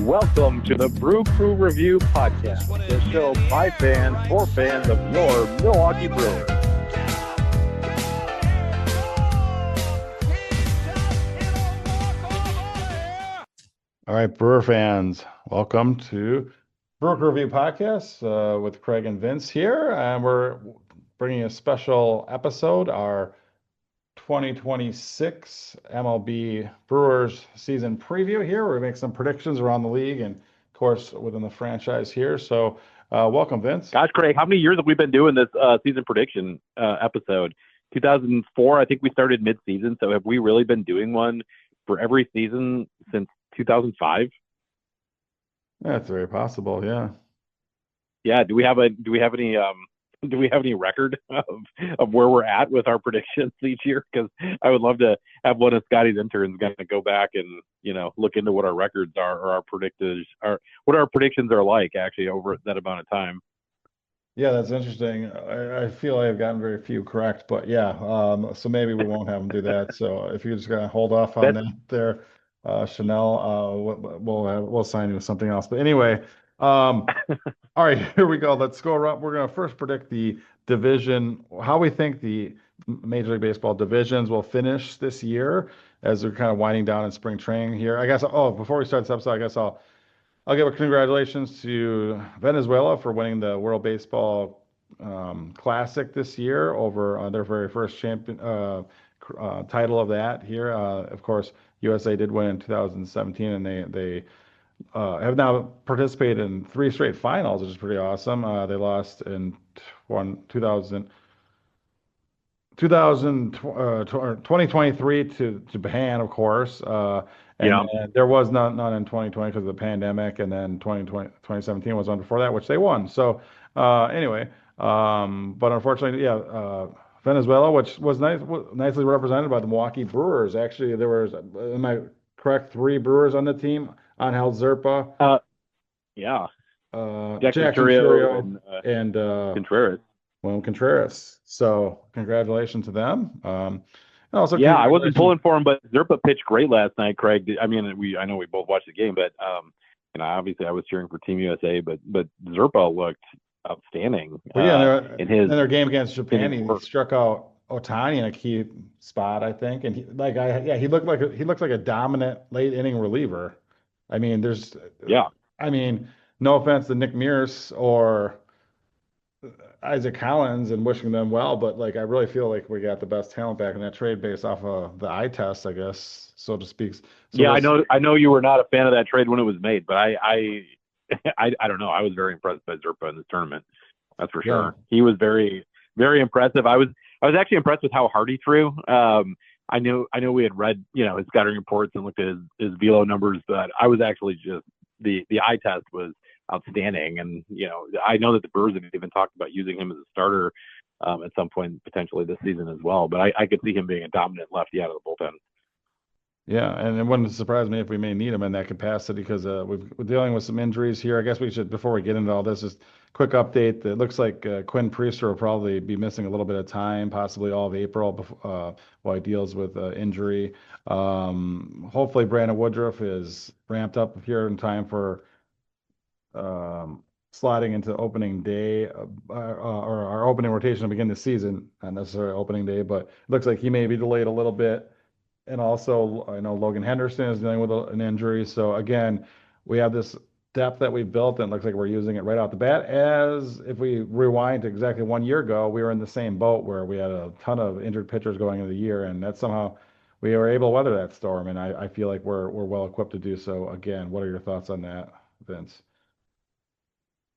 Welcome to the Brew Crew Review Podcast, the show by fans for fans of your Milwaukee Brewers. All right, Brewer fans, welcome to Brew Crew Review Podcast with Craig and Vince here, and we're bringing a special episode, our 2026 MLB Brewers season preview here. We're going to make some predictions around the league and, of course, within the franchise here. So, welcome, Vince. Gosh, Craig, how many years have we been doing this season prediction episode? 2004, I think we started mid-season. So have we really been doing one for every season since 2005? That's very possible. Yeah. Yeah. Do we have any record of where we're at with our predictions each year? Because I would love to have one of Scotty's interns going to go back and look into what our records are or what our predictions are like actually over that amount of time. Yeah, that's interesting. I feel I've gotten very few correct, but yeah, so maybe we won't have them do that. So if you're just gonna hold off on that there, Chanel, we'll sign you with something else. But anyway, all right, here we go. Let's go around. We're gonna first predict the division, how we think the Major League Baseball divisions will finish this year as they're kind of winding down in spring training here. I guess. Oh, before we start this episode, I guess I'll give a congratulations to Venezuela for winning the World Baseball Classic this year over their very first title of that here. Of course, USA did win in 2017, and they have now participated in 3 straight finals, which is pretty awesome. They lost in 2023 to Japan, of course. And there was none in 2020 because of the pandemic, and then 2017 was one before that, which they won. So anyway, but unfortunately, Venezuela, which was nicely represented by the Milwaukee Brewers. Actually, there was, am I correct, 3 Brewers on the team? Angel Zerpa, Jackson Chourio, and Contreras. Well, Contreras. So congratulations to them. And also, I wasn't pulling for him, but Zerpa pitched great last night, Craig. I mean, I know we both watched the game, but obviously I was cheering for Team USA, but Zerpa looked outstanding. In their game against Japan, he struck out Ohtani in a key spot, I think, and he looked like a dominant late inning reliever. I mean, no offense to Nick Mears or Isaac Collins and wishing them well, but I really feel like we got the best talent back in that trade based off of the eye test, I guess, so to speak. So I know you were not a fan of that trade when it was made, but I don't know. I was very impressed by Zerpa in this tournament. That's for sure. Yeah. He was very, very impressive. I was actually impressed with how hard he threw. I know we had read, his scouting reports and looked at his velo numbers, but I was actually just the eye test was outstanding. And, I know that the Brewers have even talked about using him as a starter at some point potentially this season as well. But I could see him being a dominant lefty out of the bullpen. Yeah, and it wouldn't surprise me if we may need him in that capacity because we're dealing with some injuries here. I guess we should, before we get into all this, just quick update. It looks like Quinn Priester will probably be missing a little bit of time, possibly all of April, while he deals with injury. Hopefully Brandon Woodruff is ramped up here in time for slotting into opening day or our opening rotation to begin the season. Not necessarily opening day, but it looks like he may be delayed a little bit. And also, I know Logan Henderson is dealing with an injury. So again, we have this depth that we've built, and it looks like we're using it right out the bat. As if we rewind to exactly 1 year ago, we were in the same boat where we had a ton of injured pitchers going into the year, and that's somehow we were able to weather that storm. And I feel like we're well equipped to do so. Again, what are your thoughts on that, Vince?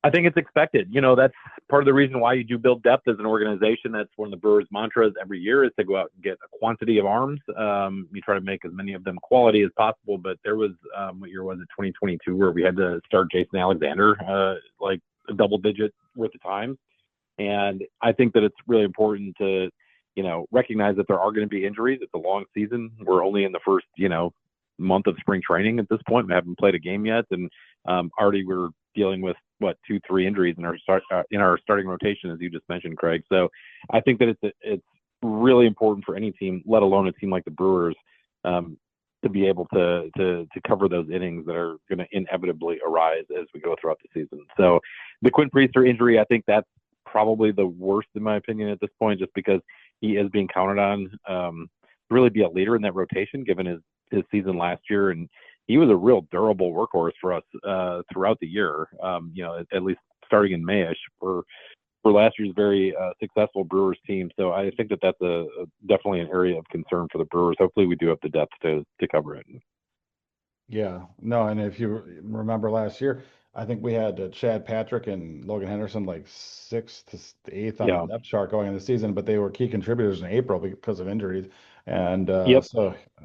I think it's expected. That's part of the reason why you do build depth as an organization. That's one of the Brewers' mantras every year is to go out and get a quantity of arms. You try to make as many of them quality as possible. But there was, what year was it, 2022, where we had to start Jason Alexander like a double digit worth of times. And I think that it's really important to, recognize that there are going to be injuries. It's a long season. We're only in the first, month of spring training at this point. We haven't played a game yet. And already we're dealing with 2-3 injuries in our starting rotation, as you just mentioned, Craig. So I think that it's really important for any team, let alone a team like the Brewers, to be able to cover those innings that are going to inevitably arise as we go throughout the season. So the Quinn Priester injury, I think that's probably the worst in my opinion at this point, just because he is being counted on to really be a leader in that rotation, given his season last year, and he was a real durable workhorse for us throughout the year. At least starting in Mayish for last year's very successful Brewers team. So I think that that's definitely an area of concern for the Brewers. Hopefully, we do have the depth to cover it. Yeah, no, and if you remember last year, I think we had Chad Patrick and Logan Henderson like sixth to eighth on the Yeah. depth chart going into the season, but they were key contributors in April because of injuries. And Yep.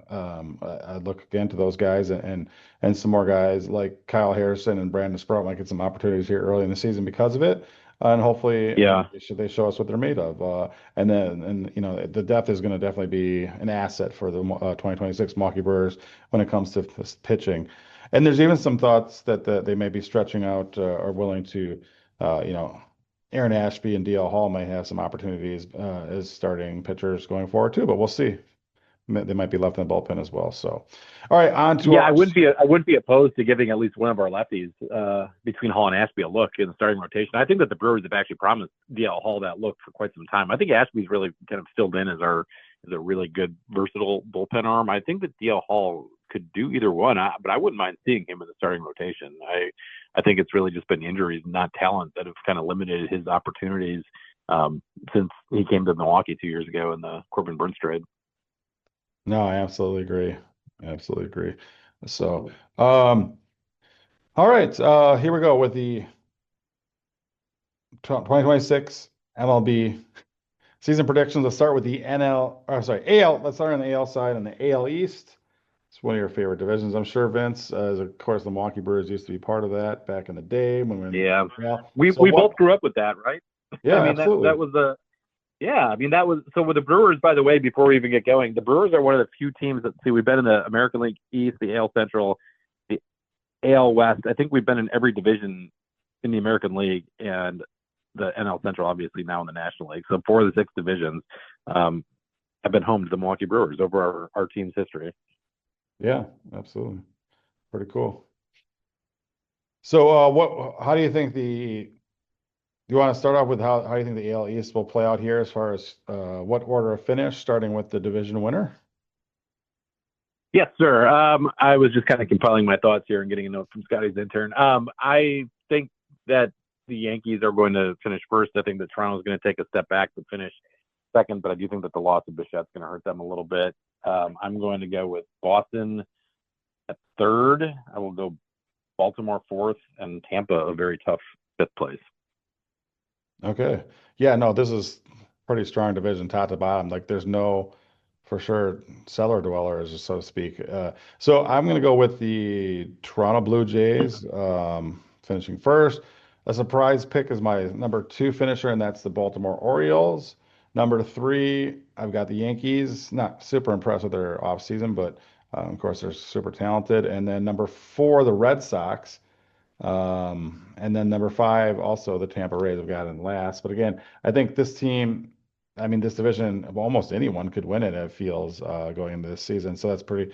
I look again to those guys and some more guys like Kyle Harrison and Brandon Sprout might get some opportunities here early in the season because of it. And hopefully Yeah. they show us what they're made of. And the depth is going to definitely be an asset for the 2026 Milwaukee Brewers when it comes to pitching. And there's even some thoughts that they may be stretching out or willing to, you know, Aaron Ashby and DL Hall may have some opportunities as starting pitchers going forward too, but we'll see. They might be left in the bullpen as well. So, all right, on to Yeah, our. I wouldn't be opposed to giving at least one of our lefties between Hall and Ashby a look in the starting rotation. I think that the Brewers have actually promised DL Hall that look for quite some time. I think Ashby's really kind of filled in as a really good versatile bullpen arm. I think that DL Hall could do either one, but I wouldn't mind seeing him in the starting rotation. I think it's really just been injuries, not talent, that have kind of limited his opportunities since he came to Milwaukee 2 years ago in the Corbin Burns trade. No, I absolutely agree. Absolutely agree. So, all right, here we go with the 2026 MLB season predictions. Let's start with the NL, or sorry, AL. Let's start on the AL side and the AL East. It's one of your favorite divisions, I'm sure, Vince. As of course, the Milwaukee Brewers used to be part of that back in the day when we were in Yeah, AL. we So we both what? grew up with that, right? I Yeah, mean that absolutely. was the yeah. I mean that was so with the Brewers. By the way, before we even get going, the Brewers are one of the few teams that see we've been in the American League East, the AL Central, the AL West. I think we've been in every division in the American League and the NL Central, obviously now in the National League. So 4 of the 6 divisions um, have been home to the Milwaukee Brewers over our team's history. Yeah, absolutely. Pretty cool. So, how do you think you want to start off with how you think the AL East will play out here as far as what order of finish, starting with the division winner? Yes, sir. I was just kind of compiling my thoughts here and getting a note from Scotty's intern. I think that the Yankees are going to finish first. I think that Toronto is going to take a step back to finish second, but I do think that the loss of Bichette's going to hurt them a little bit. I'm going to go with Boston at third. I will go Baltimore fourth, and Tampa a very tough fifth place. Okay. Yeah, no, this is pretty strong division top to bottom. Like there's no for sure cellar dwellers, so to speak. So I'm going to go with the Toronto Blue Jays finishing first. A surprise pick is my number two finisher, and that's the Baltimore Orioles. Number three, I've got the Yankees. Not super impressed with their offseason, but of course they're super talented. And then number four, the Red Sox. And then number five, also the Tampa Rays have got in last. But again, I think this team, I mean, this division of almost anyone could win it, it feels, going into this season. So that's pretty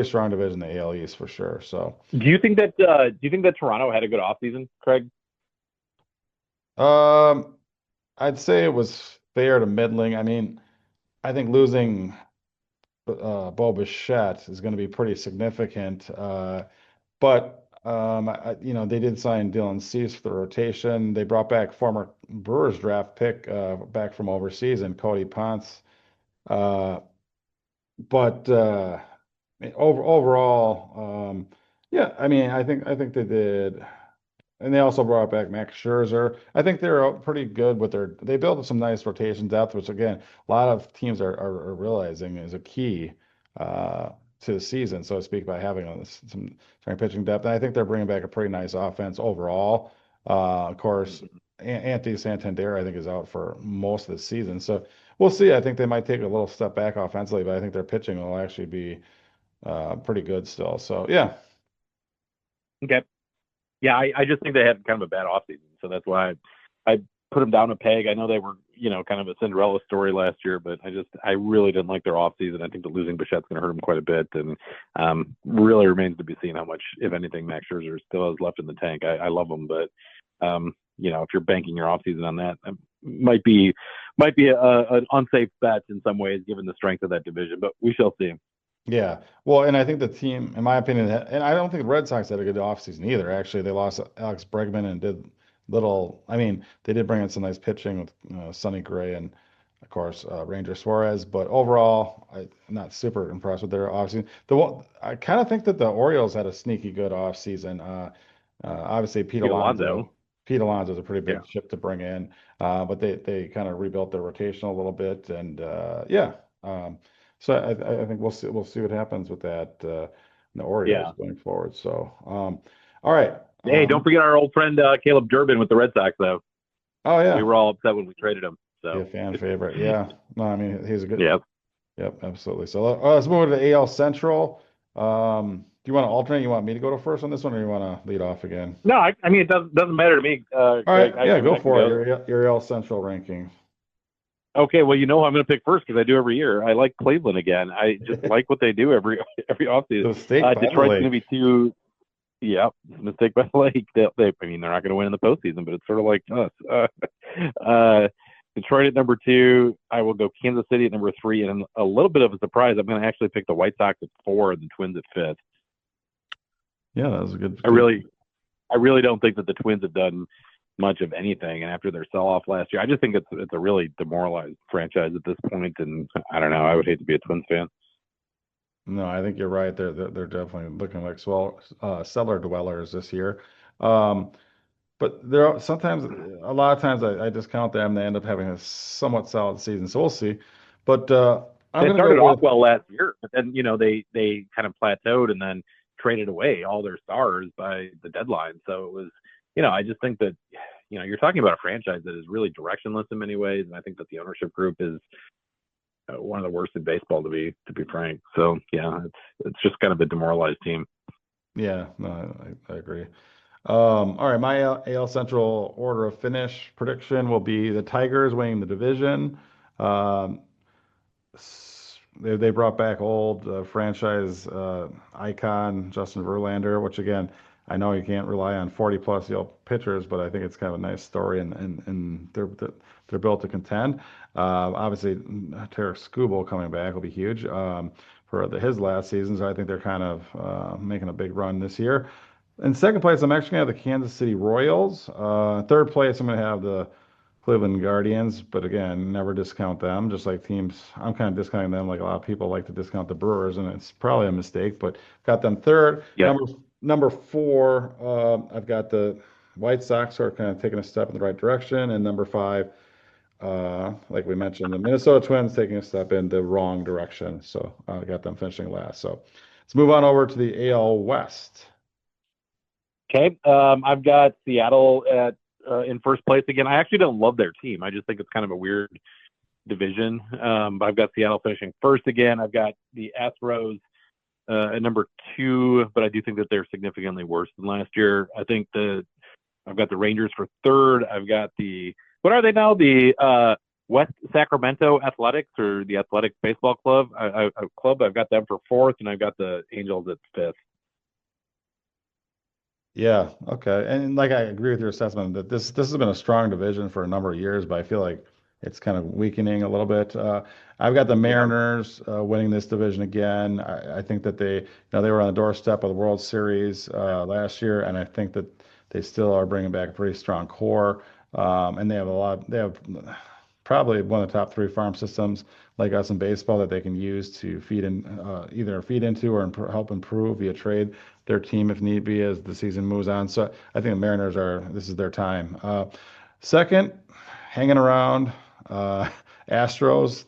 strong division, the AL East for sure. So, Do you think that Toronto had a good offseason, Craig? um, I'd say it was fair to middling. I mean, I think losing Bo Bichette is going to be pretty significant. But they did sign Dylan Cease for the rotation. They brought back former Brewers draft pick back from overseas and Cody Ponce. Uh, but overall, yeah, I mean, I think they did. And they also brought back Max Scherzer. I think they're pretty good with they built some nice rotation depth, which again, a lot of teams are realizing is a key uh, to the season, so to speak, by having some starting pitching depth. And I think they're bringing back a pretty nice offense overall. Of course, Anthony Santander, I think, is out for most of the season. So we'll see. I think they might take a little step back offensively, but I think their pitching will actually be pretty good still. So yeah. Okay. Yeah, I just think they had kind of a bad offseason, so that's why I put them down a peg. I know they were, kind of a Cinderella story last year, but I really didn't like their offseason. I think the losing Bichette's going to hurt them quite a bit, and really remains to be seen how much, if anything, Max Scherzer still has left in the tank. I love him, but if you're banking your offseason on that, it might be an unsafe bet in some ways, given the strength of that division. But we shall see. Yeah. Well, and I think the team, in my opinion, and I don't think the Red Sox had a good offseason either. Actually, they lost Alex Bregman and did little, I mean, they did bring in some nice pitching with Sonny Gray and, of course, Ranger Suarez. But overall, I'm not super impressed with their offseason. I kind of think that the Orioles had a sneaky good offseason. Obviously, Pete Alonso. Pete Alonso is a pretty Yeah. big ship to bring in, but they kind of rebuilt their rotation a little bit, and yeah. So I think we'll see what happens with that the Orioles Yeah. going forward. So all right. Hey, don't forget our old friend Caleb Durbin with the Red Sox, though. Oh We yeah, were all upset when we traded him. be a So fan favorite. Yeah. No, I mean he's a good. yeah. Yep, absolutely. So let's move to the AL Central. Do you want to alternate? You want me to go to first on this one, or you want to lead off again? No, I mean it doesn't matter to me, All right. Greg. Yeah, I mean go I can for it. go. Your AL Central rankings. Okay, well, who I'm going to pick first because I do every year. I like Cleveland again. I just like what they do every offseason. The mistake by the Detroit's going to lake. be too. Yeah, mistake by the lake. I mean, they're not going to win in the postseason, but it's sort of like us. Uh, Detroit at number two. I will go Kansas City at number three, and a little bit of a surprise. I'm going to actually pick the White Sox at four and the Twins at fifth. Yeah, that was a good. I really don't think that the Twins have done much of anything, and after their sell-off last year, I just think it's a really demoralized franchise at this point, and I don't know. I would hate to be a Twins fan. No, I think you're right. They're definitely looking like cellar dwellers this year. Um, but sometimes, a lot of times, I discount them. They end up having a somewhat solid season. So we'll see. But I'm They going to go started off with well last year, but then they kind of plateaued and then traded away all their stars by the deadline. So it was, I just think that you're talking about a franchise that is really directionless in many ways, and I think that the ownership group is one of the worst in baseball, to be frank. So yeah, it's just kind of a demoralized team. yeah, no, I agree. All right, my AL Central order of finish prediction will be the Tigers winning the division. Um, they brought back old franchise icon Justin Verlander, which again, I know you can't rely on 40 plus year pitchers, but I think it's kind of a nice story, and they're built to contend. Obviously, Tarek Skubal coming back will be huge for his last season, so I think they're kind of making a big run this year. In second place, I'm actually going to have the Kansas City Royals. Third place, I'm going to have the Cleveland Guardians, but again, never discount them. Just like teams, I'm kind of discounting them like a lot of people like to discount the Brewers, and it's probably a mistake, but got them third. Yep. Number four, I've got the White Sox who are kind of taking a step in the right direction, and number five, like we mentioned, the Minnesota Twins taking a step in the wrong direction. So I got them finishing last. So let's move on over to the AL West. Okay, I've got Seattle in first place again. I actually don't love their team. I just think it's kind of a weird division. But I've got Seattle finishing first again. I've got the Astros at number two, but I do think that they're significantly worse than last year. I've got the Rangers for third. I've got what are they now? The West Sacramento Athletics or the Athletics Baseball Club. I've got them for fourth, and I've got the Angels at fifth. Yeah, okay. And like I agree with your assessment that this has been a strong division for a number of years, but I feel like it's kind of weakening a little bit. I've got the Yeah. Mariners winning this division again. I think that they were on the doorstep of the World Series last year, and I think that they still are bringing back a pretty strong core. And they have probably one of the top three farm systems like us in baseball that they can use to either feed into or help improve via trade their team if need be as the season moves on. So I think the Mariners this is their time. Second, hanging around, Astros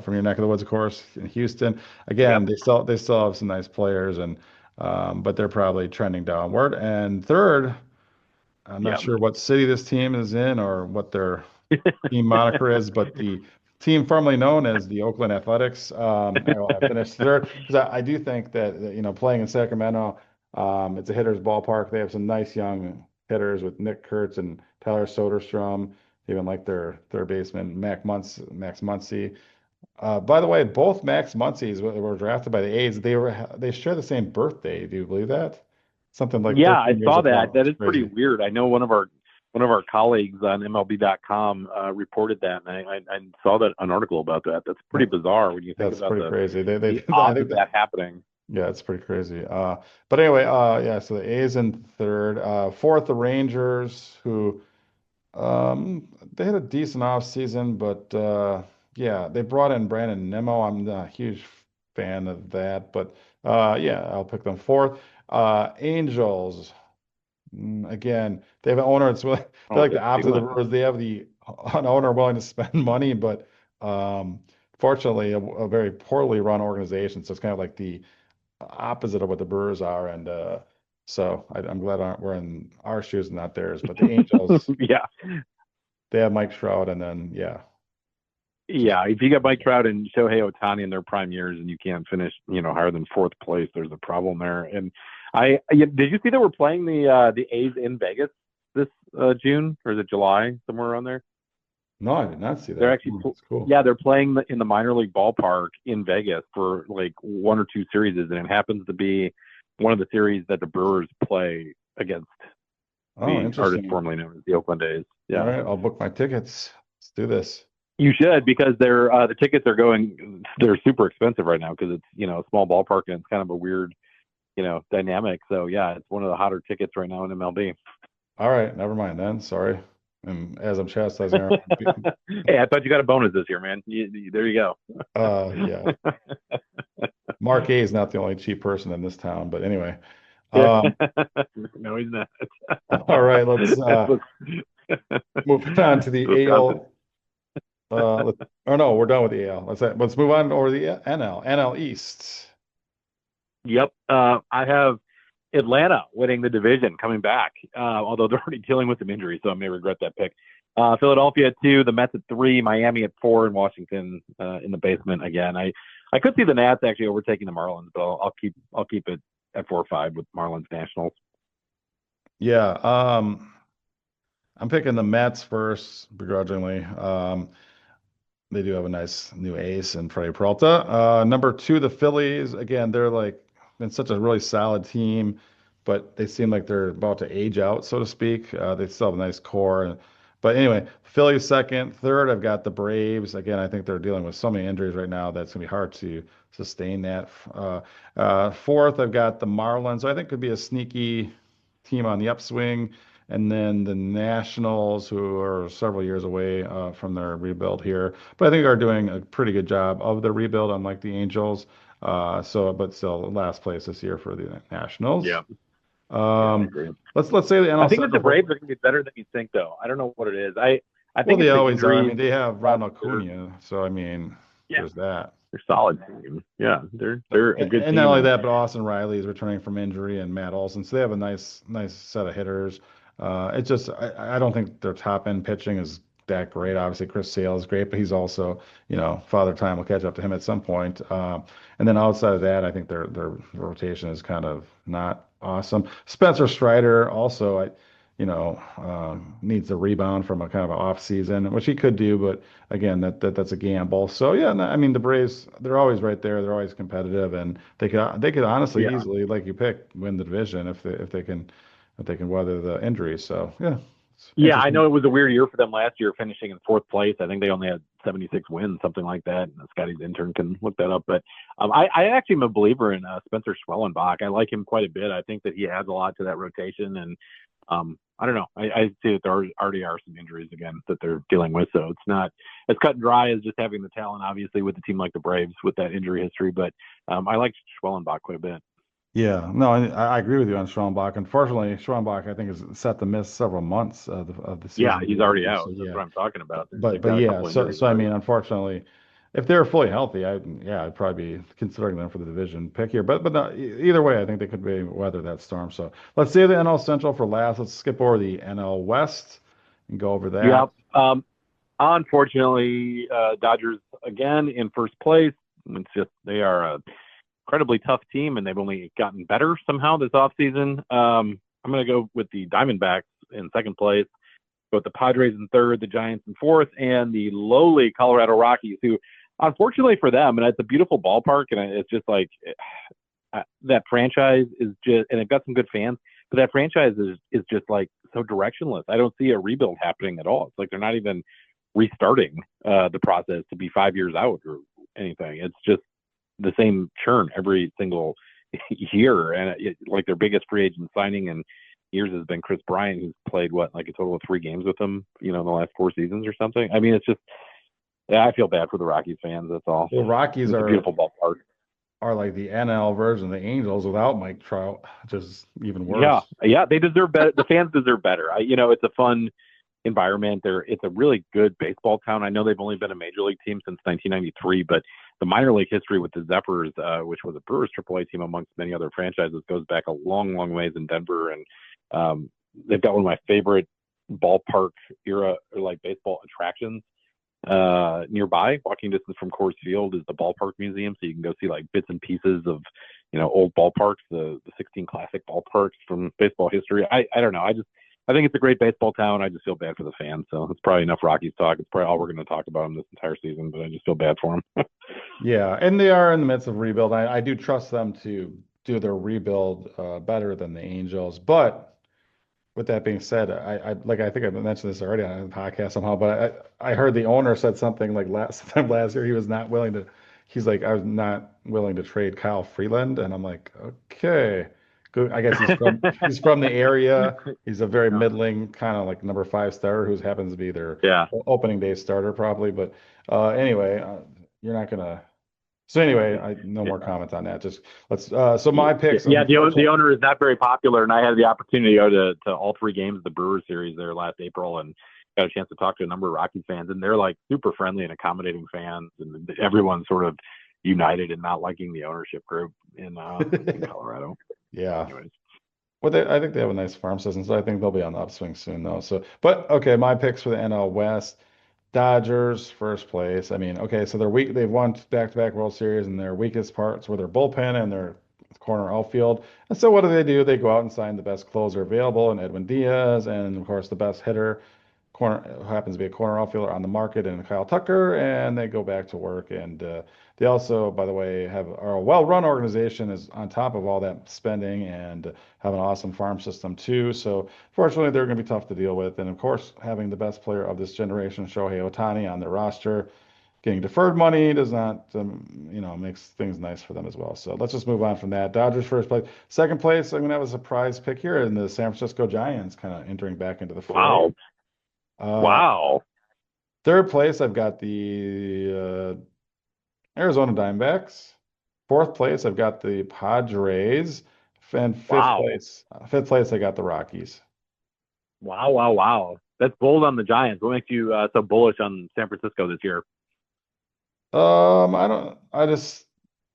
from your neck of the woods, of course, in Houston. Again, Yep. they still have some nice players, but they're probably trending downward. And third, I'm not Yep. sure what city this team is in or what their team moniker is, but the team formerly known as the Oakland Athletics, I will have finished third because I do think that playing in Sacramento, it's a hitter's ballpark. They have some nice young hitters with Nick Kurtz and Tyler Soderstrom. even like their baseman Max Muncy. By the way, both Max Muncies were drafted by the A's. They share the same birthday. Do you believe that? Something like Yeah, I 13 years saw that. apart. That It's is pretty crazy. weird. I know one of our colleagues on MLB.com reported that, and I saw that an article about that. That's pretty That, bizarre when you think that's about pretty crazy. the I odds think of that that happening. yeah, it's pretty crazy. But anyway, yeah. So the A's in third, fourth the Rangers, who they had a decent off season, but yeah, they brought in Brandon Nimmo. I'm not a huge fan of that, but yeah, I'll pick them fourth. Angels. Again, they have an owner. They're Oh, like the good opposite of the feeling. Brewers. They have an owner willing to spend money, but um, fortunately, a very poorly run organization. So it's kind of like the opposite of what the Brewers are. And so I'm glad we're in our shoes, and not theirs. But the Angels, Yeah, they have Mike Trout, and then yeah, just yeah. If you got Mike Trout and Shohei Ohtani in their prime years, and you can't finish, higher than fourth place, there's a problem there. And did you see that we're playing the A's in Vegas this June, or is it July, somewhere around there? no, I did not see They're that. actually, It's cool. yeah, they're playing in the minor league ballpark in Vegas for like one or two series, and it happens to be one of the series that the Brewers play against Oh, the artist interesting. formerly known as the Oakland A's. All Yeah, right, I'll book my tickets. Let's do this. you should, because the tickets are they're super expensive right now because it's a small ballpark and it's kind of a weird dynamic. So yeah, it's one of the hotter tickets right now in MLB. All right, never mind then. Sorry. And as I'm chastising her, Hey, I thought you got a bonus this year, man. There you go. yeah, Mark A is not the only cheap person in this town, but anyway. Yeah. Um, No, he's not. all right, let's That's move on to the Wisconsin. AL. Or no, we're done with the AL. Let's move on over the NL East. Yep. I have Atlanta winning the division, coming back. Although they're already dealing with some injuries, so I may regret that pick. Philadelphia at 2, the Mets at 3, Miami at 4, and Washington in the basement again. I could see the Nats actually overtaking the Marlins, but I'll keep it at 4-5 with Marlins Nationals. Yeah, I'm picking the Mets first, begrudgingly. They do have a nice new ace in Freddie Peralta. Number two, the Phillies. Again, they're like been such a really solid team, but they seem like they're about to age out, so to speak. They still have a nice core. But anyway, Phillies second. Third, I've got the Braves. Again, I think they're dealing with so many injuries right now that's gonna be hard to sustain that. Fourth, I've got the Marlins. I think could be a sneaky team on the upswing. And then the Nationals, who are several years away from their rebuild here, but I think are doing a pretty good job of the rebuild, unlike the Angels. But still last place this year for the Nationals. Yeah, yeah, I agree. Let's say the I NL think that the Central for Braves are going to be better than you think, though. I don't know what it is. I well, think they it's the always are. I injuries mean, they have last Ronald year. Acuna, so I mean, Yeah, there's that. they're solid team. Yeah, they're a good And not team, only and that, but Austin Riley is returning from injury and Matt Olson. So they have a nice set of hitters. It's just I don't think their top end pitching is that great. Obviously, Chris Sale is great, but he's also, Father Time will catch up to him at some point. And then outside of that, I think their rotation is kind of not awesome. Spencer Strider also, needs a rebound from a kind of an off season, which he could do, but again, that's a gamble. So yeah, no, I mean the Braves, they're always right there. They're always competitive, and they could honestly yeah, easily, like you picked, win the division if they can weather the injuries. So yeah, it's yeah. I interesting. know it was a weird year for them last year, finishing in fourth place. I think they only had 76 wins, something like that. Scotty's intern can look that up, but I actually am a believer in Spencer Schwellenbach. I like him quite a bit. I think that he adds a lot to that rotation, and I don't know. I see that there already are some injuries again that they're dealing with, so it's not as cut and dry as just having the talent, obviously, with a team like the Braves with that injury history. But I like Schwellenbach quite a bit. Yeah, no, I agree with you on Schwellenbach. Unfortunately, Schwellenbach, I think, is set to miss several months of the Yeah, season he's due to already injury. So out. That's yeah, what I'm talking about. but They've but got a yeah, couple so injuries so I already. mean, unfortunately, if they were fully healthy, I'd probably be considering them for the division pick here. But no, either way, I think they could be weather that storm. So let's save the NL Central for last. Let's skip over the NL West and go over Yeah. that. Unfortunately, Dodgers again in first place. It's just they are a incredibly tough team, and they've only gotten better somehow this offseason. I'm going to go with the Diamondbacks in second place. But the Padres in third, the Giants in fourth, and the lowly Colorado Rockies, who, unfortunately for them, and it's a beautiful ballpark, and it's just like that franchise is just, and they've got some good fans, but that franchise is just like so directionless. I don't see a rebuild happening at all. It's like they're not even restarting the process to be 5 years out or anything. It's just the same churn every single year, and like their biggest free agent signing in years has been Chris Bryant, who's played what, like a total of 3 games with them, in the last 4 seasons or something. I mean, it's just, yeah, I feel bad for the Rockies fans. That's all. The Rockies It's a beautiful ballpark. are like the NL version of the Angels without Mike Trout, just even Yeah, worse. yeah, they deserve better. The fans deserve better. It's a fun environment. It's a really good baseball town. I know they've only been a major league team since 1993, but the minor league history with the Zephyrs, which was a Brewers AAA team amongst many other franchises, goes back a long, long ways in Denver, and they've got one of my favorite ballpark era or like baseball attractions nearby. Walking distance from Coors Field is the Ballpark Museum, so you can go see like bits and pieces of old ballparks, the 16 classic ballparks from baseball history. I don't know. I think it's a great baseball town. I just feel bad for the fans. So it's probably enough Rockies talk. It's probably all we're going to talk about them this entire season, but I just feel bad for them. Yeah, and they are in the midst of rebuild. I do trust them to do their rebuild better than the Angels. But with that being said, I think I mentioned this already on the podcast somehow, but I heard the owner said something like sometime last year he was not willing to. He's like, I was not willing to trade Kyle Freeland, and I'm like, okay, good. I guess he's from the area. He's a very middling kind of like number 5 starter who happens to be their Yeah. opening day starter probably. But anyway, you're not gonna. So anyway, no more comments on that. Just let's. So my picks, Yeah, the unfortunately. owner is not very popular, and I had the opportunity to go to all 3 games of the Brewers series there last April, and got a chance to talk to a number of Rockies fans, and they're like super friendly and accommodating fans, and everyone's sort of united in not liking the ownership group in Colorado. Yeah. Anyways, Well, I think they have a nice farm system, so I think they'll be on the upswing soon, though. So, but okay, my picks for the NL West: Dodgers first place. I mean, okay, so they're weak. They've won back-to-back World Series, and their weakest parts were their bullpen and their corner outfield. And so, what do? They go out and sign the best closer available, and Edwin Diaz, and of course the best hitter, corner who happens to be a corner outfielder on the market, and Kyle Tucker, and they go back to work. And they also, by the way, are a well-run organization is on top of all that spending and have an awesome farm system too. So fortunately, they're going to be tough to deal with. And of course, having the best player of this generation, Shohei Ohtani, on their roster, getting deferred money does not, makes things nice for them as well. So let's just move on from that. Dodgers first place. Second place, I'm going to have a surprise pick here in the San Francisco Giants, kind of entering back into the fray. wow, Uh, wow, Third place, I've got the Arizona Diamondbacks. Fourth place, I've got the Padres. And wow, fifth place, I got the Rockies. wow, wow, wow. That's bold on the Giants. What makes you so bullish on San Francisco this year? I just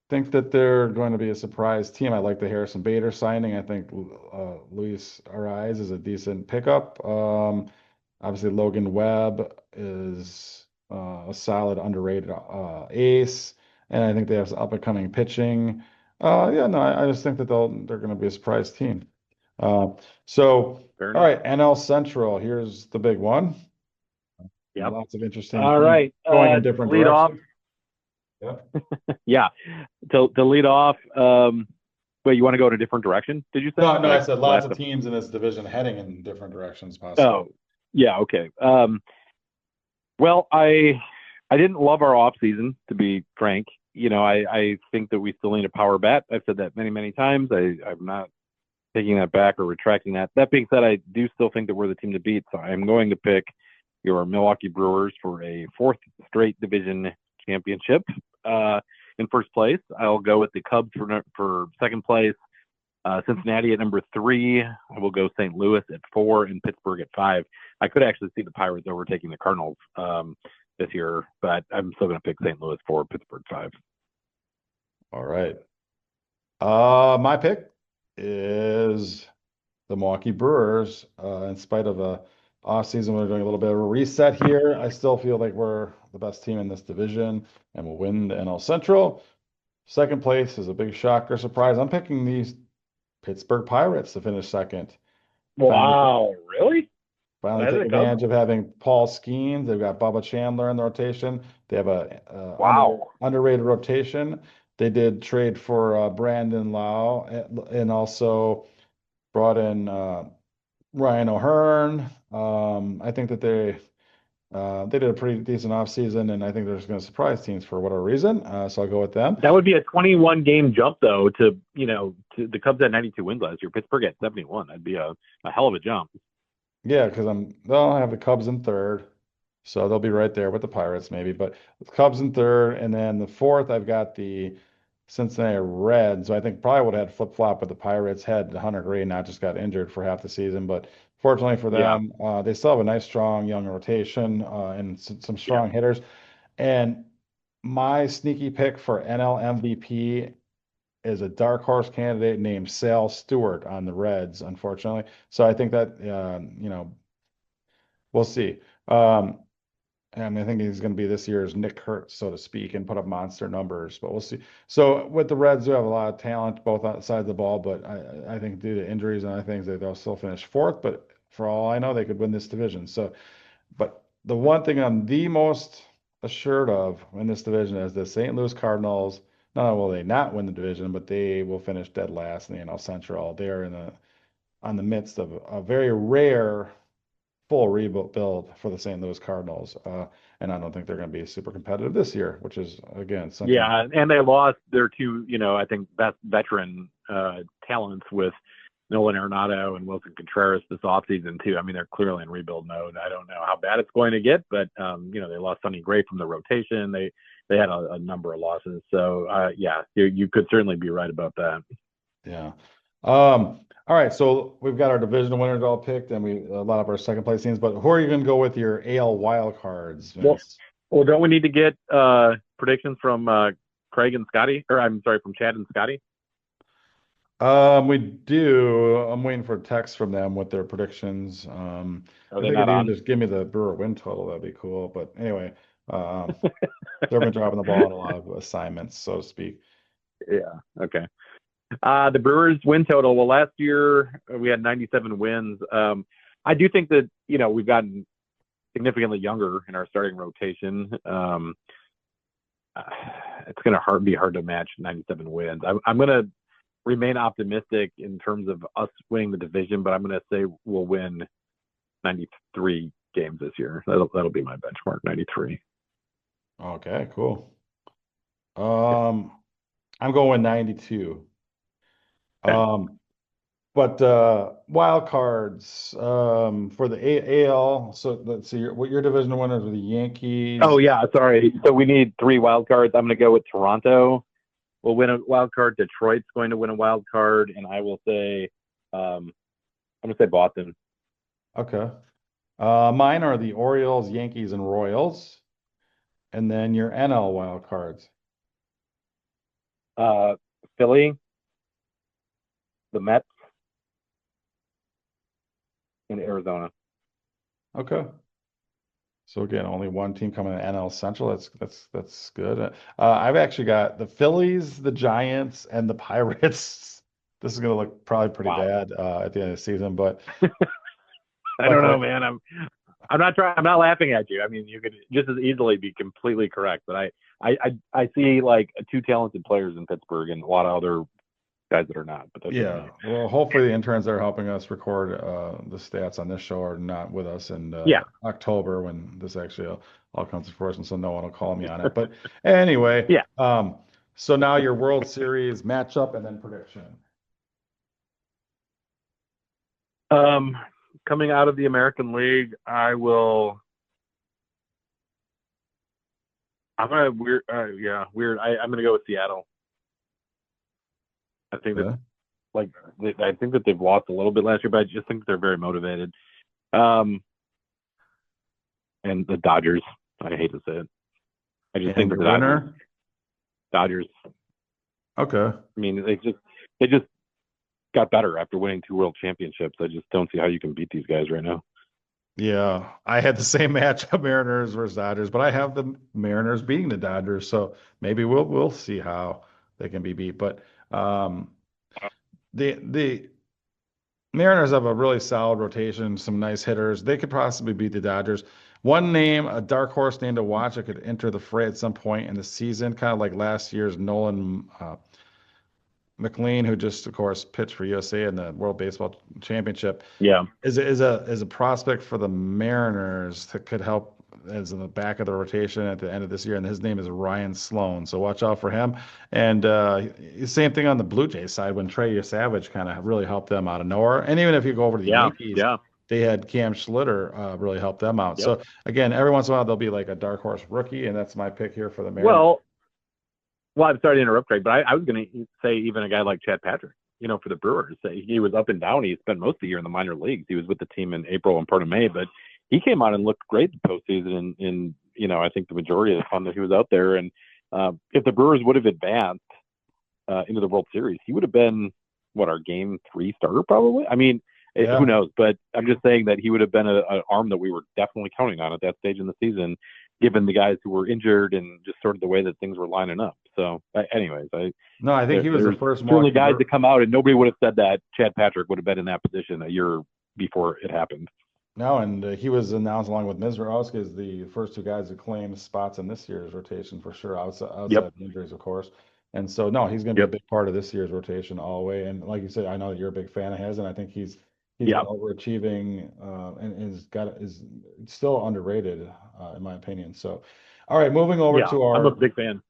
think that they're going to be a surprise team. I like the Harrison Bader signing. I think Luis Ariz is a decent pickup. Obviously, Logan Webb is a solid, underrated ace, and I think they have some up and coming pitching. Yeah, no, I just think that they're going to be a surprise team. Uh, so, Fair all enough. right, NL Central. Here's the big one. Yep. Lots of interesting All teams right. going in To different lead off, directions. Yep. yeah. To lead off, wait, you want to go in a different direction? Did you say No, no, I like said lots last? of teams in this division heading in different directions, possibly. Oh, yeah. Okay. Well, I didn't love our off season, to be frank. I think that we still need a power bat. I've said that many, many times. I'm not taking that back or retracting that. That being said, I do still think that we're the team to beat. So I'm going to pick your Milwaukee Brewers for a fourth straight division championship. In first place, I'll go with the Cubs for second place. Cincinnati at number 3. I will go St. Louis at 4 and Pittsburgh at 5. I could actually see the Pirates overtaking the Cardinals this year, but I'm still going to pick St. Louis 4, Pittsburgh 5. All right. My pick is the Milwaukee Brewers. In spite of a off season, we're doing a little bit of a reset here. I still feel like we're the best team in this division and we'll win the NL Central. Second place is a big shocker surprise. I'm picking these Pittsburgh Pirates to finish second. Finally, Wow, really? finally Ahead of take the Cubs? advantage of having Paul Skeens. They've got Bubba Chandler in the rotation. They have a Wow. underrated rotation. They did trade for Brandon Lau and also brought in Ryan O'Hearn. I think that they did a pretty decent offseason, and I think they're just going to surprise teams for whatever reason. So I'll go with them. That would be a 21 game jump though to the Cubs had 92 wins last year. Pittsburgh at 71. That'd be a hell of a jump. Yeah, because they'll have the Cubs in third, so they'll be right there with the Pirates maybe. But the Cubs in third, and then the fourth, I've got the Cincinnati Reds. So I think probably would have had flip flop with the Pirates had Hunter Green not just got injured for half the season. But fortunately for Yeah. them, they still have a nice, strong young rotation and some Yeah. strong hitters. And my sneaky pick for NL MVP is a dark horse candidate named Sal Stewart on the Reds, unfortunately. So I think that we'll see. And I think he's going to be this year's Nick Hurt, so to speak, and put up monster numbers. But we'll see. So with the Reds, who have a lot of talent both sides of the ball, but I think due to injuries and other things, they'll still finish fourth. But for all I know, they could win this division. So, but the one thing I'm the most assured of in this division is the St. Louis Cardinals. Not only will they not win the division, but they will finish dead last in the NL Central. They are on the midst of a very rare full rebuild build for the St. Louis Cardinals. And I don't think they're going to be super competitive this year, which is again something. Yeah, and they lost their two, I think best veteran talents with Nolan Arenado and Wilson Contreras this offseason too. I mean, they're clearly in rebuild mode. I don't know how bad it's going to get, but they lost Sonny Gray from the rotation. They had a number of losses. So yeah, you could certainly be right about that. Yeah. All right, so we've got our division winners all picked, and we a lot of our second place teams. But who are you going to go with your AL wild cards, Well, Vince? well, don't we need to get predictions from Craig and Scotty, or I'm sorry, from Chad and Scotty? We do. I'm waiting for a text from them with their predictions. Are If they they could not even on? just give me the Brewer win total, that'd be cool. But anyway, they've been dropping the ball on a lot of assignments, so to speak. Yeah. Okay. The Brewers win total. Well, last year we had 97 wins. I do think that we've gotten significantly younger in our starting rotation. It's going to be hard to match 97 wins. I'm going to remain optimistic in terms of us winning the division, but I'm going to say we'll win 93 games this year. That'll be my benchmark, 93. Okay, cool. Um, I'm going 92. Okay. Um, but wild cards for the AL. So let's see, what your division winners are the Oh Yankees. yeah, sorry. So we need three wild cards. I'm going to go with Toronto. Will win a wild card. Detroit's going to win a wild card, and I will say, I'm going to say Boston. Okay. Mine are the Orioles, Yankees, and Royals. And then your NL wild cards. Uh, Philly, the Mets, and Arizona. Okay. So again, only one team coming in NL Central. That's good. I've actually got the Phillies, the Giants, and the Pirates. This is going to look probably pretty Wow. bad at the end of the season, but I don't know, luckily, man. I'm not trying. I'm not laughing at you. I mean, you could just as easily be completely correct. But I see like two talented players in Pittsburgh and a lot of other guys that are not. But that's just yeah. me. Well, hopefully the interns that are helping us record the stats on this show are not with us in Yeah. October when this actually all comes to fruition, so no one will call me on it. But anyway, Yeah. so now your World Series matchup and then prediction. Um, Coming out of the American League, I will. I'm gonna weird. Yeah, weird. I'm gonna go with Seattle. I think that Okay. like I think that they've lost a little bit last year, but I just think they're very motivated. Um, and the Dodgers. I hate to say it. I just And think that your the winner? Dodgers. Okay. I mean, they just got better after winning two world championships. I just don't see how you can beat these guys right now. Yeah, I had the same matchup, Mariners versus Dodgers, but I have the Mariners beating the Dodgers, so maybe we'll see how they can be beat. But um, the Mariners have a really solid rotation, some nice hitters. They could possibly beat the Dodgers. One name, a dark horse name to watch, that could enter the fray at some point in the season, kind of like last year's Nolan McLean, who just, of course, pitched for USA in the World Baseball Championship, Yeah. is a prospect for the Mariners that could help as in the back of the rotation at the end of this year, and his name is Ryan Sloan. So watch out for him. And same thing on the Blue Jays side when Trey Savage kind of really helped them out of nowhere. And even if you go over to the Yeah. Yankees, Yeah. they had Cam Schlitter really help them out. Yep. So again, every once in a while there'll be like a dark horse rookie, and that's my pick here for the Mariners. Well, well, I'm sorry to interrupt, Craig, but I was going to say even a guy like Chad Patrick, for the Brewers. He was up and down. He spent most of the year in the minor leagues. He was with the team in April and part of May, but he came out and looked great the postseason. I think the majority of the time that he was out there. And if the Brewers would have advanced into the World Series, he would have been our game 3 starter probably. I mean, who Yeah. knows? But I'm just saying that he would have been an arm that we were definitely counting on at that stage in the season, given the guys who were injured and just sort of the way that things were lining up. So, anyways, No, I think he was the there's first certainly Milwaukee guys Brewer. that come out, and nobody would have said that Chad Patrick would have been in that position a year before it happened. No, and he was announced along with Mizraowski as the first two guys to claim spots in this year's rotation for sure, outside Yep. the injuries, of course. And so, no, he's going to be a Yep. big part of this year's rotation all the way. And like you said, I know that you're a big fan of his, and I think he's been Yeah. overachieving and is still underrated in my opinion. So, all right, moving over Yeah. to I'm a our big fan.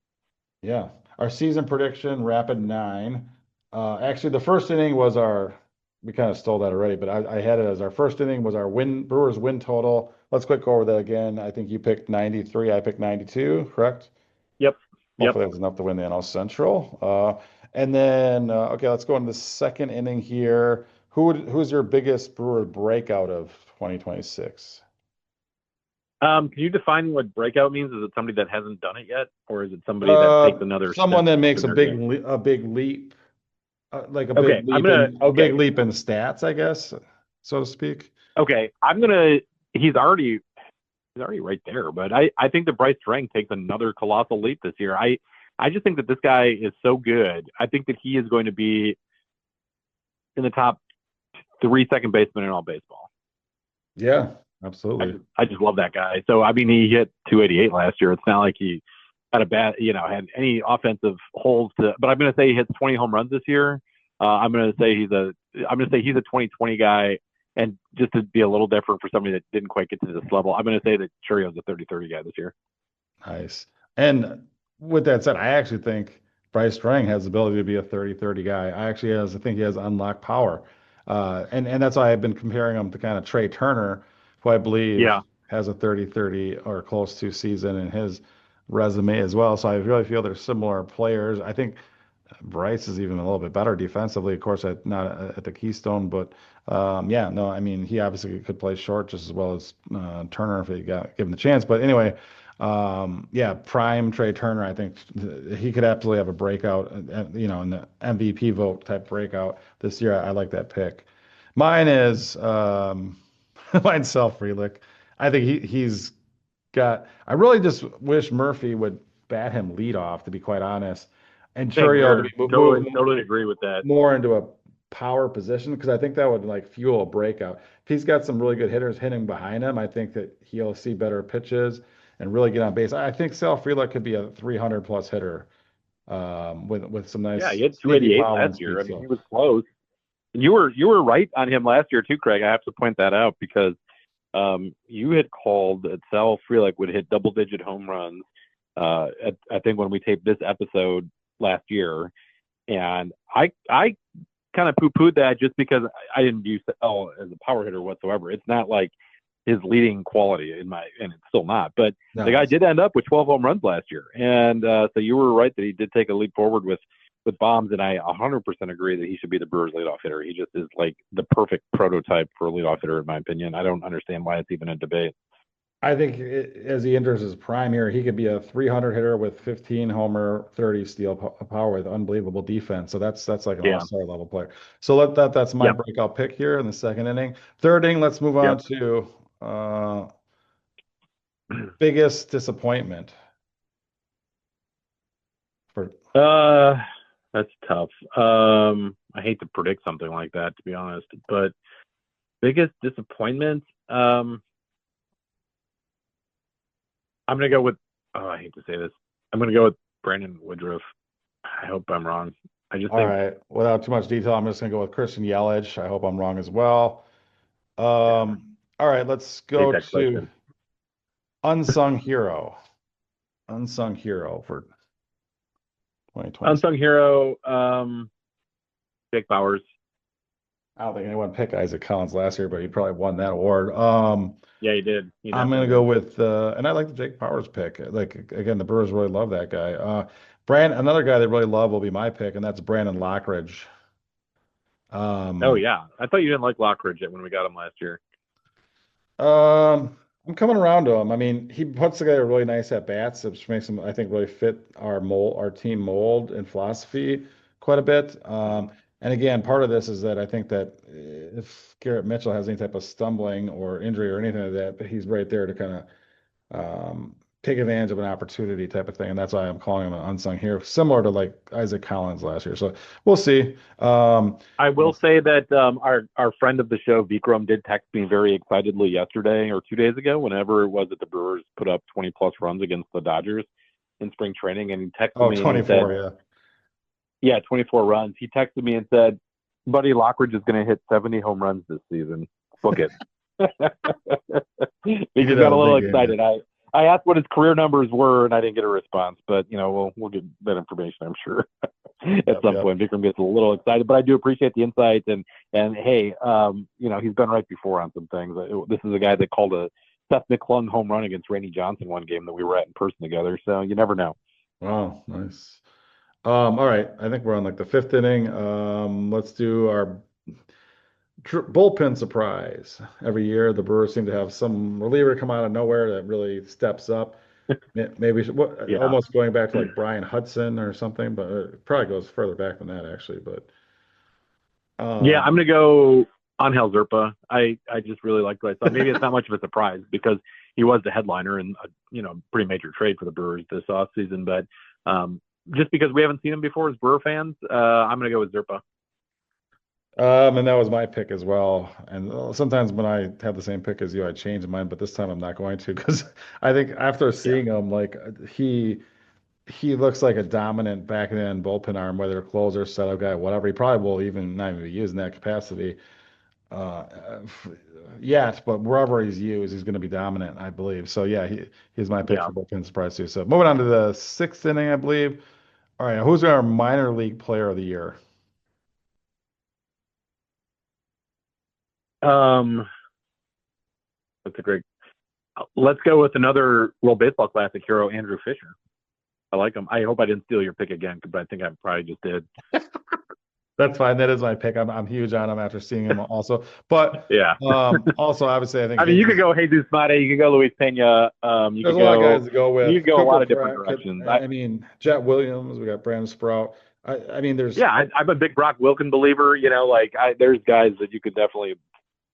yeah, our season prediction, rapid nine. Actually, the first inning was we kind of stole that already, but I had it as our first inning was our Brewers win total. Let's quick go over that again. I think you picked 93, I picked 92, correct? Yep. Yep. Hopefully that's enough to win the NL Central. And then, okay, let's go into the second inning here. Who's your biggest Brewer breakout of 2026? Can you define what breakout means? Is it somebody that hasn't done it yet, or is it somebody that takes another Someone step that up makes in their game? a big leap like Okay. a big leap in stats, I guess, so to speak. Okay. He's already right there. But I think that Bryce Strang takes another colossal leap this year. I just think that this guy is so good. I think that he is going to be in the top 3 second basemen in all baseball. Yeah, absolutely. I just love that guy. So I mean, he hit 288 last year. It's not like he had had any offensive holes to. But I'm going to say he hits 20 home runs this year. I'm going to say he's a 2020 guy. And just to be a little different for somebody that didn't quite get to this level, I'm going to say that Churio's a 30-30 guy this year. Nice. And with that said, I actually think Bryce Strang has the ability to be a 30-30 guy. I think he has unlocked power. And that's why I've been comparing him to kind of Trey Turner, who I believe Yeah. has a 30-30 or close to season in his resume as well. So I really feel they're similar players. I think Bryce is even a little bit better defensively, of course, not at the Keystone, but yeah, no, I mean, he obviously could play short just as well as Turner if he got given the chance. But anyway, yeah, prime Trey Turner, I think he could absolutely have a breakout, in the MVP vote type breakout this year. I like that pick. Mine is mine's Self Frelick. I think he's got. I really just wish Murphy would bat him lead off, to be quite honest, and Same Churio to here. be moved Totally agree with that. more into a power position because I think that would like fuel a breakout. If he's got some really good hitters hitting behind him, I think that he'll see better pitches and really get on base. I think Sal Frelick could be a 300 plus hitter with some Yeah, he nice had sneaky 288 power and last year. speed. I mean, So he was close. And you were right on him last year too, Craig. I have to point that out because you had called that Sal Frelick would hit double-digit home runs. I think when we taped this episode last year, and I kind of poo-pooed that just because I didn't view Sal as a power hitter whatsoever. It's not like his leading quality and it's still not. But the no, guy did end up with 12 home runs last year, and so you were right that he did take a leap forward with bombs, and I 100% agree that he should be the Brewers' leadoff hitter. He just is like the perfect prototype for a leadoff hitter, in my opinion. I don't understand why it's even a debate. I think as he enters his prime here, he could be a 300 hitter with 15 homer, 30 steal power with unbelievable defense. So that's like an Yeah. all-star level player. So that's my Yep. breakout pick here in the second inning. Third inning, let's move on Yep. to biggest disappointment for Uh, That's tough. I hate to predict something like that, to be honest. But biggest disappointment, I'm gonna go with. Oh, I hate to say this. I'm gonna go with Brandon Woodruff. I hope I'm wrong. I just All think, right. Without too much detail, I'm just going to go with Christian Yelich. I hope I'm wrong as well. yeah, All right. Let's hate go that to question. unsung hero. Unsung hero for 2026. Unsung hero, Jake Bowers. I don't think anyone picked Isaac Collins last year, but he probably won that award. Yeah, he did. He I'm gonna definitely go did. with and I like the Jake Powers pick. Like again, the Brewers really love that guy. Another guy they really love will be my pick, and that's Brandon Lockridge. Oh Um, yeah, I thought you didn't like Lockridge when we got him last year. I'm coming around to him. I mean, he puts together really nice at bats, which makes him, I think, really fit our team mold and philosophy quite a bit. Mhm. And again, part of this is that I think that if Garrett Mitchell has any type of stumbling or injury or anything like that he's right there to kind of take advantage of an opportunity type of thing. And that's why I'm calling him an unsung hero, similar to like Isaac Collins last year. So we'll see. I You know, will say that our friend of the show, Vikram, did text me very excitedly yesterday or 2 days ago, whenever it was that the Brewers put up 20 plus runs against the Dodgers in spring training, and he texted oh, me and he said, 24, yeah. "Yeah, 24 runs." He texted me and said, "Buddy, Lockridge is going to hit 70 home runs this season. Book it." He did Vikram have got a a big little game there. excited. I asked what his career numbers were, and I didn't get a response. But we'll get that information, I'm sure, at Yep, some yep. point. Vikram gets a little excited, but I do appreciate the insights. And hey, he's been right before on some things. This is a guy that called a Seth McClung home run against Randy Johnson one game that we were at in person together. So you never know. Wow, nice. All right. I think we're on like the fifth inning. Let's do our bullpen surprise. Every year, the Brewers seem to have some reliever come out of nowhere that really steps up. Maybe Yeah, almost going back to like Brian Hudson or something, but it probably goes further back than that actually. But yeah. um, I'm gonna go on Hell Zerpa. I just really like what I saw. Maybe it's not much of a surprise because he was the headliner in a pretty major trade for the Brewers this offseason. But just because we haven't seen him before as Brewer fans, I'm gonna go with Zerpa. and that was my pick as well. And sometimes when I have the same pick as you, I change mine, but this time I'm not going to because I think after Yeah, seeing him, like he looks like a dominant back end bullpen arm, whether closer, setup guy, whatever. He probably will even not even be used in that capacity uh, yet, but wherever he's used, he's going to be dominant, I believe. So yeah, he's my pick yeah. for bullpen surprise too. So moving on to the sixth inning, I believe. All right, who's our minor league player of the year? Um, that's a great. Let's go with another World Baseball Classic hero, Andrew Fisher. I like him. I hope I didn't steal your pick again, but I think I probably just did. That's fine. That is my pick. I'm huge on him after seeing him also. But Yeah. also obviously I think I mean, you could Hayes. go Jesus Mate, you could go Luis Pena, There's a lot of guys to go you with. could go a Cooper lot of different Pratt directions. I mean, Jet Williams. We got Brandon Sprout. I mean, there's Yeah, I'm a big Brock Wilken believer. There's guys that you could definitely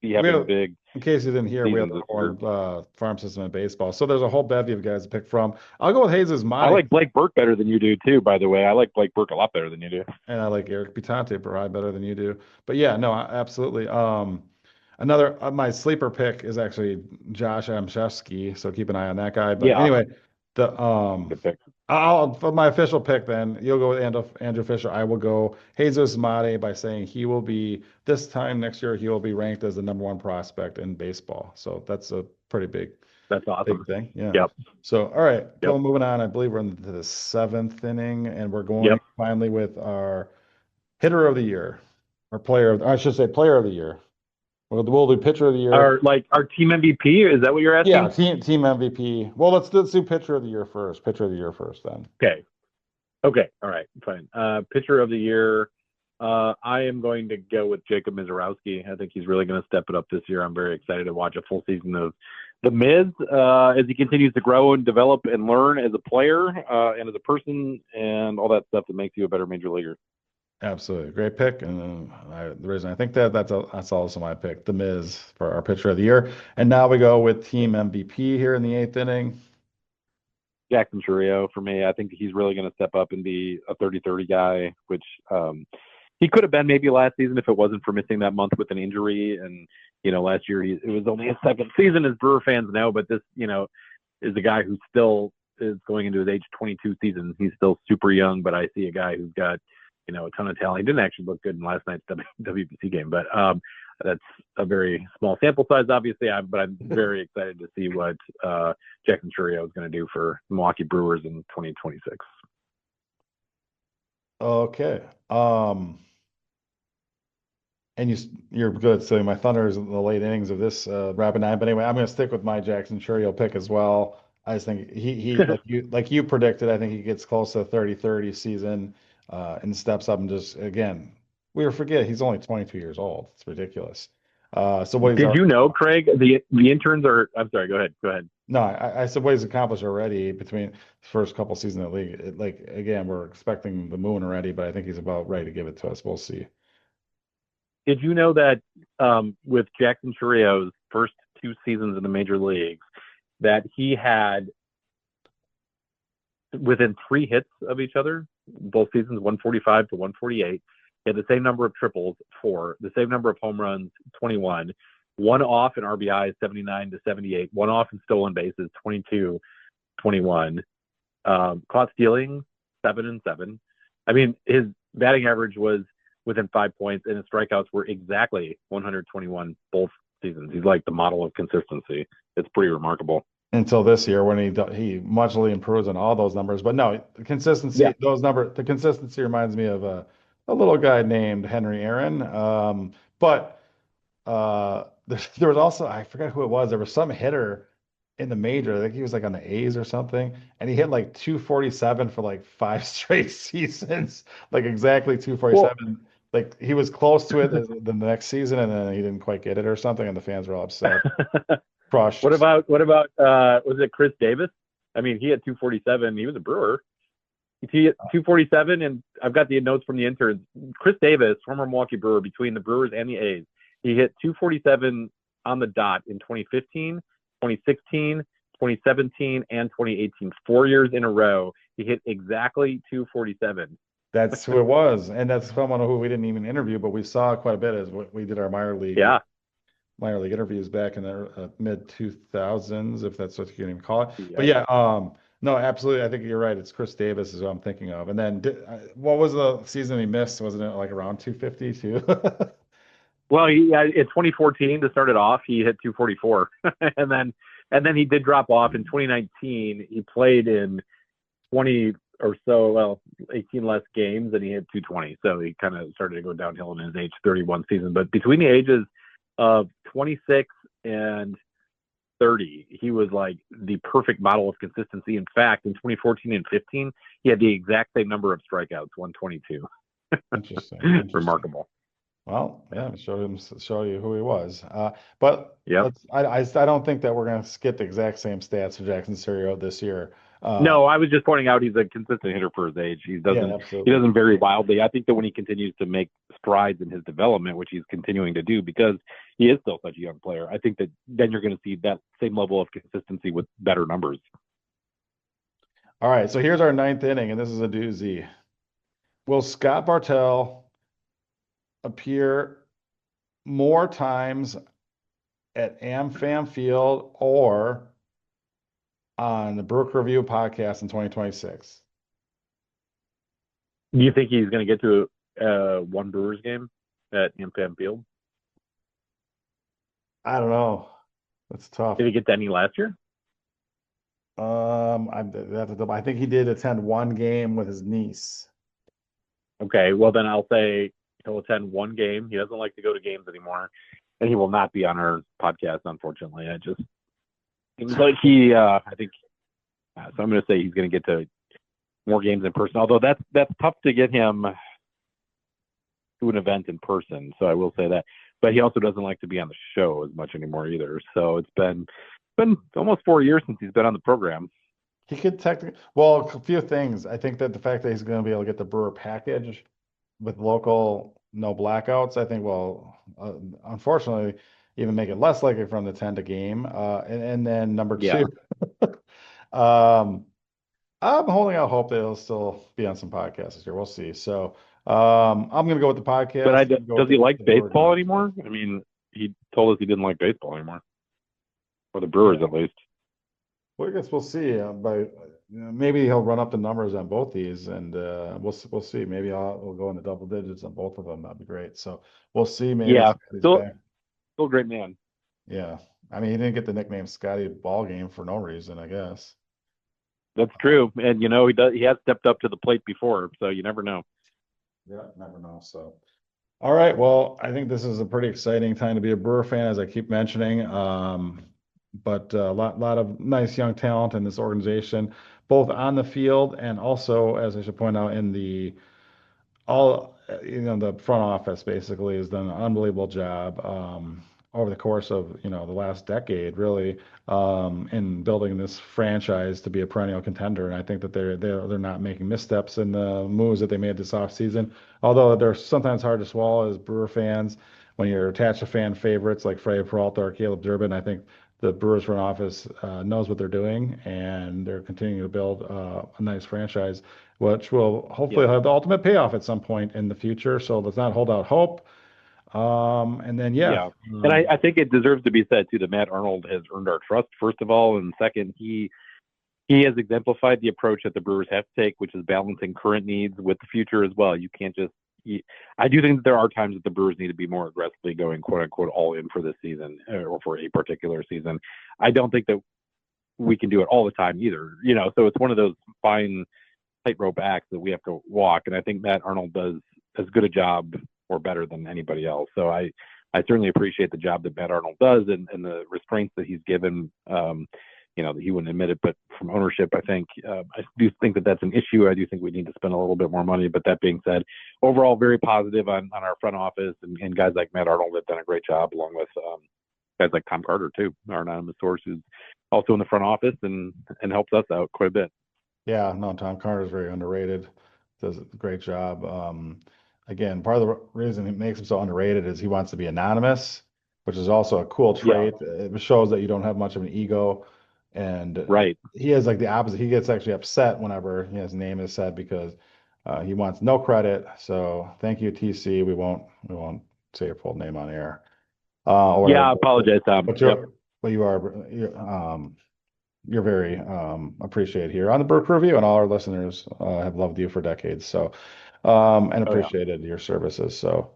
be we having have, big in case you didn't hear, we have seasons the this number year. one farm system in baseball. So there's a whole bevy of guys to pick from. I'll go with Hayes I Madi, like Blake Burke better than you do too. By the way, I like Blake Burke a lot better than you do. and I like Eric Bitante probably better than you do. But yeah, no, absolutely. Another my sleeper pick is actually Josh Amshevsky, so keep an eye on that guy. But Yeah, anyway, the good pick. I'll for my official pick then. You'll go with Andrew Fisher. I will go Jesus Mate by saying he will be this time next year. He will be ranked as the number one prospect in baseball. So that's a pretty That's big awesome. thing. Yeah. Yep, So all right, yep, moving on. I believe we're into the seventh inning, and we're going yep. finally with our hitter of the year, or player of I should say player of the year. We'll do pitcher of the year. Our team MVP. Is that what you're Yeah, asking? team MVP. Well, let's do pitcher of the year first. Pitcher of the year first, then. Okay. Okay. All right. Fine. Pitcher of the year. I am going to go with Jacob Mizorowski. I think he's really going to step it up this year. I'm very excited to watch a full season of the Miz as he continues to grow and develop and learn as a player and as a person and all that stuff that makes you a better major leaguer. Absolutely, great pick. And the reason I think that's also my pick, the Miz for our pitcher of the year. And now we go with team MVP here in the eighth inning. Jackson Churio for me. I think he's really going to step up and be a 30-30 guy, which he could have been maybe last season if it wasn't for missing that month with an injury. And, last year it was only his second season, as Brewer fans know, but this, is a guy who still is going into his age 22 season. He's still super young, but I see a guy who's got, a ton of talent. He didn't actually look good in last night's WBC game, but that's a very small sample size, obviously. But I'm very excited to see what Jackson Churio is going to do for Milwaukee Brewers in 2026. Okay. And you're good. So my Thunder is in the late innings of this rapid nine. But anyway, I'm going to stick with my Jackson Churio pick as well. I just think he like you predicted. I think he gets close to a 30-30 season and steps up and just again, we forget he's only 22 years old. It's ridiculous. So what he's Did already you know, Craig? The interns are. I'm sorry. Go ahead. Go ahead. no, I said what he's accomplished already between his first couple seasons in the league. Like again, we're expecting the moon already, but I think he's about ready to give it to us. We'll see. Did you know that with Jackson Churio's first two seasons in the major leagues, that he had within 3 hits of each other, both seasons, 145 to 148. He had the same number of triples, 4, the same number of home runs, 21, one off in RBIs, 79 to 78, one off in stolen bases, 22, 21, caught stealing, 7 and 7. I mean, his batting average was within 5 points, and his strikeouts were exactly 121 both seasons. He's like the model of consistency. It's pretty remarkable. Until this year when he muchly improves on all those numbers. But no, the Yeah. consistency, the consistency reminds me of a little guy named Henry Aaron. But there was also, I forgot who it was. There was some hitter in the major. I think he was like on the A's or something, and he hit like 247 for like 5 straight seasons, like exactly Well, 247. Like he was close to it the next season, and then he didn't quite get it or something, and the fans were all upset, what crushed. about was it Chris Davis? I mean, he had 247. He was a Brewer. He hit 247, and I've got the notes from the interns. Chris Davis, former Milwaukee Brewer, between the Brewers and the A's, he hit 247 on the dot in 2015, 2016, 2017, and 2018. 4 years in a row, he hit exactly 247. That's who it was, and that's someone who we didn't even interview, but we saw quite a bit as we did our Yeah, minor league interviews back in the mid 2000s, if that's what you can even call it. But yeah. yeah, no, absolutely. I think you're right. It's Chris Davis is what I'm thinking of. And then what was the season he missed? Wasn't it like around 250 too? Well, in 2014 to start it off, he hit 244, and then he did drop off in 2019. He played in 20 or so, well, 18 less games, and he hit 220. So he kind of started to go downhill in his age 31 season. But between the ages of 26 and 30, he was like the perfect model of consistency. In fact, in 2014 and 15, he had the exact same number of strikeouts, 122. Interesting. Remarkable. Well, yeah, show you who he was. But Yep. I don't think that we're going to get the exact same stats for Jackson Serio this year. No, I was just pointing out he's a consistent hitter for his age. He Yeah, doesn't absolutely. vary wildly. I think that when he continues to make strides in his development, which he's continuing to do because he is still such a young player, I think that then you're going to see that same level of consistency with better numbers. All right, so here's our ninth inning, and this is a doozy. Will Scott Bartell appear more times at AmFam Field or on the Brook Review podcast in 2026? Do you think he's going to get to one Brewers game at AmFam Field? I don't know. That's tough. Did he get to any last year? I think he did attend one game with his niece. Okay, well then I'll say he'll attend one game. He doesn't like to go to games anymore, and he will not be on our podcast, unfortunately. I just seems like I think. So I'm going to say he's going to get to more games in person. Although that's tough to get him to an event in person. So I will say that. But he also doesn't like to be on the show as much anymore either. So it's been almost 4 years since he's been on the program. He could technically, well, a few things. I think that the fact that he's going to be able to get the Brewer package with local no blackouts, I think will, unfortunately, even make it less likely for him to attend a game. And then number Yeah. two, um, I'm holding out hope that he'll still be on some podcasts this year. We'll see. So I'm going to go with the But podcast. You can go does with he like the Brewer baseball game. So anymore? I mean, he told us he didn't like baseball anymore, or the Brewers yeah, at least. well, I guess we'll see. Maybe he'll run up the numbers on both these, and we'll see. Maybe we'll go into double digits on both of them. That'd be great. So we'll see. Maybe Yeah, Scotty's still back. still a great man. Yeah, I mean he didn't get the nickname Scotty Ball Game for no reason, I guess. That's true, and he has stepped up to the plate before, so you never know. Yeah, never know. So. All right. Well, I think this is a pretty exciting time to be a Brewer fan, as I keep mentioning. But a lot of nice young talent in this organization, both on the field and also, as I should point out, in the front office basically has done an unbelievable job over the course of the last decade really in building this franchise to be a perennial contender. And I think that they're not making missteps in the moves that they made this offseason, although they're sometimes hard to swallow as Brewer fans when you're attached to fan favorites like Freddie Peralta or Caleb Durbin. I think the Brewers front office knows what they're doing, and they're continuing to build a nice franchise, which will hopefully Yeah, have the ultimate payoff at some point in the future. So let's not hold out hope. And then, yeah, yeah, and I think it deserves to be said too that Matt Arnold has earned our trust first of all, and second, he has exemplified the approach that the Brewers have to take, which is balancing current needs with the future as well. You can't just. I do think that there are times that the Brewers need to be more aggressively going "quote unquote" all in for this season or for a particular season. I don't think that we can do it all the time either. So it's one of those fine tightrope acts that we have to walk, and I think Matt Arnold does as good a job or better than anybody else. So I certainly appreciate the job that Matt Arnold does and the restraints that he's given. That he wouldn't admit it, but from ownership, I do think that that's an issue. I do think we need to spend a little bit more money. But that being said, overall, very positive on our front office and guys like Matt Arnold have done a great job, along with guys like Tom Carter too, our anonymous source, who's also in the front office and helps us out quite a bit. yeah, no, Tom Carter is very underrated. Does a great job. Again, part of the reason he makes him so underrated is he wants to be anonymous, which is also a cool Yeah, trait. It shows that you don't have much of an ego. And right. he has like the opposite. He gets actually upset whenever his name is said because he wants no credit. So thank you, TC. We won't say your full name on air. Or Yeah, whatever. I apologize, Tom. But Yep. you're very appreciated here on the Burke Review, and all our listeners have loved you for decades. So, and Oh yeah. appreciated your services. So,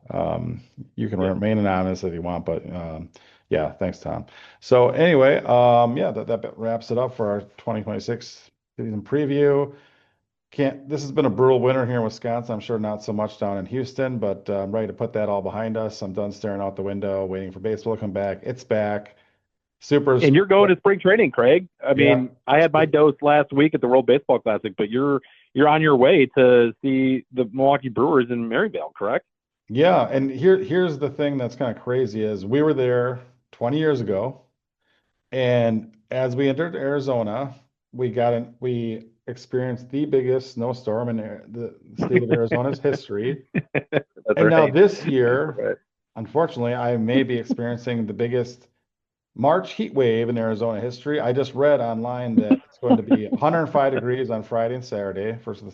you can Yeah. remain anonymous if you want, but yeah, thanks, Tom. So, anyway, yeah, that wraps it up for our 2026 season preview. This has been a brutal winter here in Wisconsin. I'm sure not so much down in Houston, but I'm ready to put that all behind us. I'm done staring out the window, waiting for baseball to come back. It's back. Super. And you're going to spring training, Craig. I Yeah. mean, I had my dose last week at the World Baseball Classic, but you're on your way to see the Milwaukee Brewers in Maryvale, correct? Yeah, and here's the thing that's kind of crazy is we were there 20 years ago, and as we entered Arizona, we experienced the biggest snowstorm in the state of Arizona's history. That's And now right. this year, Right. unfortunately, I may be experiencing the biggest March heat wave in Arizona history. I just read online that it's going to be 105 degrees on Friday and Saturday and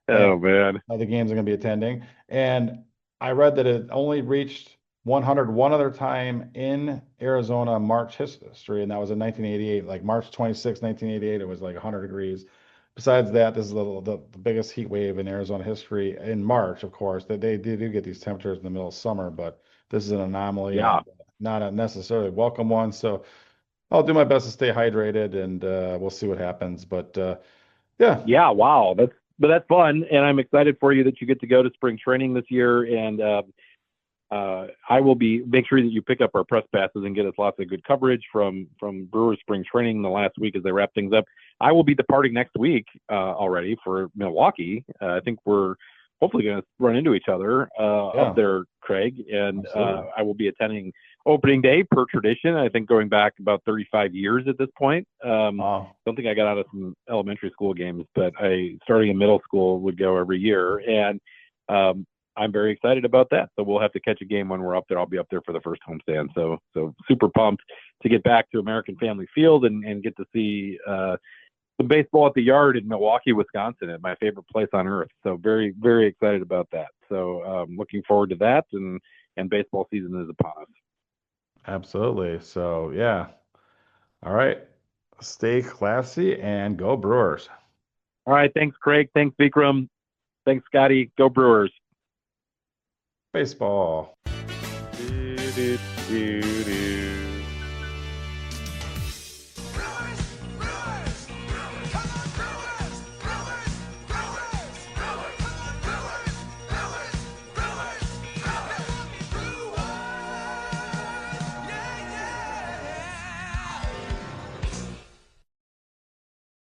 Oh man. the games I'm going to be attending. And I read that it only reached 100 one other time in Arizona March history, and that was in 1988, like March 26, 1988. It was like 100 degrees. Besides that, this is the biggest heat wave in Arizona history in March, of course. That they do get these temperatures in the middle of summer, but this is an anomaly Yeah. and not a necessarily welcome one. So I'll do my best to stay hydrated, and we'll see what happens. But yeah, Yeah. Wow. That's fun, and I'm excited for you that you get to go to spring training this year. And I will make sure that you pick up our press passes and get us lots of good coverage from Brewers spring training the last week as they wrap things up. I will be departing next week already for Milwaukee. I think we're hopefully going to run into each other up yeah, there, Craig, and absolutely. I will be attending opening day per tradition. I think going back about 35 years at this point. Don't think I got out of some elementary school games, but I starting in middle school would go every year, and I'm very excited about that. So we'll have to catch a game when we're up there. I'll be up there for the first homestand. So super pumped to get back to American Family Field and get to see some baseball at the yard in Milwaukee, Wisconsin, at my favorite place on earth. So very, very excited about that. So looking forward to that, and baseball season is upon us. Absolutely. So yeah. All right. Stay classy and go Brewers. All right, thanks, Craig. Thanks, Vikram. Thanks, Scotty. Go Brewers. Baseball. Do, do, do, do.